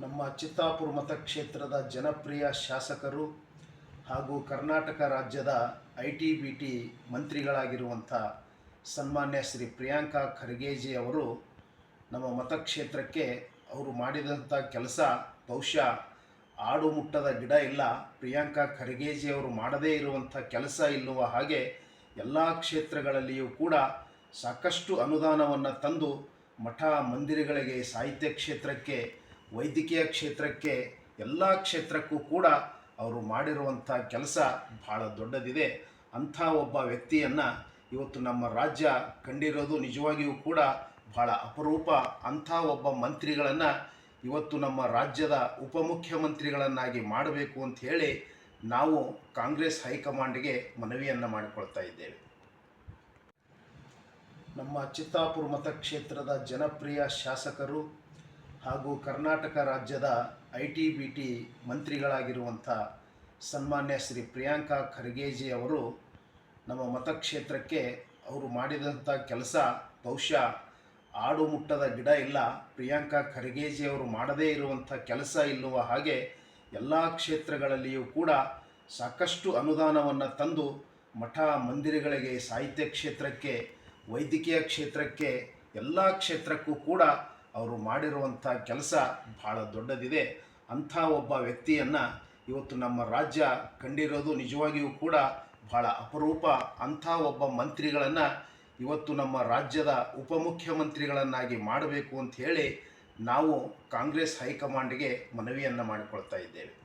ನಮ್ಮ ಚಿತ್ತಾಪುರ ಮತಕ್ಷೇತ್ರದ ಜನಪ್ರಿಯ ಶಾಸಕರು ಹಾಗೂ ಕರ್ನಾಟಕ ರಾಜ್ಯದ ITBT ಮಂತ್ರಿಗಳಾಗಿರುವಂಥ ಸನ್ಮಾನ್ಯ ಶ್ರೀ ಪ್ರಿಯಾಂಕಾ ಖರ್ಗೆಜಿ ಅವರು ನಮ್ಮ ಮತಕ್ಷೇತ್ರಕ್ಕೆ ಅವರು ಮಾಡಿದಂಥ ಕೆಲಸ ಬಹುಶಃ ಆಡು ಮುಟ್ಟದ ಗಿಡ ಇಲ್ಲ. ಪ್ರಿಯಾಂಕಾ ಖರ್ಗೆಜಿ ಅವರು ಮಾಡದೇ ಇರುವಂಥ ಕೆಲಸ ಇಲ್ಲುವ ಹಾಗೆ ಎಲ್ಲ ಕ್ಷೇತ್ರಗಳಲ್ಲಿಯೂ ಕೂಡ ಸಾಕಷ್ಟು ಅನುದಾನವನ್ನು ತಂದು ಮಠ ಮಂದಿರಗಳಿಗೆ, ಸಾಹಿತ್ಯ ಕ್ಷೇತ್ರಕ್ಕೆ, ವೈದ್ಯಕೀಯ ಕ್ಷೇತ್ರಕ್ಕೆ, ಎಲ್ಲ ಕ್ಷೇತ್ರಕ್ಕೂ ಕೂಡ ಅವರು ಮಾಡಿರುವಂಥ ಕೆಲಸ ಭಾಳ ದೊಡ್ಡದಿದೆ. ಅಂಥ ಒಬ್ಬ ವ್ಯಕ್ತಿಯನ್ನು ಇವತ್ತು ನಮ್ಮ ರಾಜ್ಯ ಕಂಡಿರೋದು ನಿಜವಾಗಿಯೂ ಕೂಡ ಭಾಳ ಅಪರೂಪ. ಅಂಥ ಒಬ್ಬ ಮಂತ್ರಿಗಳನ್ನು ಇವತ್ತು ನಮ್ಮ ರಾಜ್ಯದ ಉಪಮುಖ್ಯಮಂತ್ರಿಗಳನ್ನಾಗಿ ಮಾಡಬೇಕು ಅಂತ ಹೇಳಿ ನಾವು ಕಾಂಗ್ರೆಸ್ ಹೈಕಮಾಂಡ್ಗೆ ಮನವಿಯನ್ನು ಮಾಡಿಕೊಳ್ತಾ ಇದ್ದೇವೆ. ನಮ್ಮ ಚಿತ್ತಾಪುರ ಮತಕ್ಷೇತ್ರದ ಜನಪ್ರಿಯ ಶಾಸಕರು ಹಾಗೂ ಕರ್ನಾಟಕ ರಾಜ್ಯದ ITBT ಮಂತ್ರಿಗಳಾಗಿರುವಂಥ ಸನ್ಮಾನ್ಯ ಶ್ರೀ ಪ್ರಿಯಾಂಕಾ ಖರ್ಗೆಜಿ ಅವರು ನಮ್ಮ ಮತಕ್ಷೇತ್ರಕ್ಕೆ ಅವರು ಮಾಡಿದಂಥ ಕೆಲಸ ಬಹುಶಃ ಆಡು ಮುಟ್ಟದ ಗಿಡ ಇಲ್ಲ. ಪ್ರಿಯಾಂಕಾ ಖರ್ಗೆಜಿ ಅವರು ಮಾಡದೇ ಇರುವಂಥ ಕೆಲಸ ಇಲ್ಲುವ ಹಾಗೆ ಎಲ್ಲ ಕ್ಷೇತ್ರಗಳಲ್ಲಿಯೂ ಕೂಡ ಸಾಕಷ್ಟು ಅನುದಾನವನ್ನು ತಂದು ಮಠ ಮಂದಿರಗಳಿಗೆ, ಸಾಹಿತ್ಯ ಕ್ಷೇತ್ರಕ್ಕೆ, ವೈದ್ಯಕೀಯ ಕ್ಷೇತ್ರಕ್ಕೆ, ಎಲ್ಲ ಕ್ಷೇತ್ರಕ್ಕೂ ಕೂಡ ಅವರು ಮಾಡಿರುವಂಥ ಕೆಲಸ ಭಾಳ ದೊಡ್ಡದಿದೆ. ಅಂಥ ಒಬ್ಬ ವ್ಯಕ್ತಿಯನ್ನು ಇವತ್ತು ನಮ್ಮ ರಾಜ್ಯ ಕಂಡಿರೋದು ನಿಜವಾಗಿಯೂ ಕೂಡ ಭಾಳ ಅಪರೂಪ. ಅಂಥ ಒಬ್ಬ ಮಂತ್ರಿಗಳನ್ನು ಇವತ್ತು ನಮ್ಮ ರಾಜ್ಯದ ಉಪಮುಖ್ಯಮಂತ್ರಿಗಳನ್ನಾಗಿ ಮಾಡಬೇಕು ಅಂತ ಹೇಳಿ ನಾವು ಕಾಂಗ್ರೆಸ್ ಹೈಕಮಾಂಡ್ಗೆ ಮನವಿಯನ್ನು ಮಾಡಿಕೊಳ್ತಾ ಇದ್ದೇವೆ.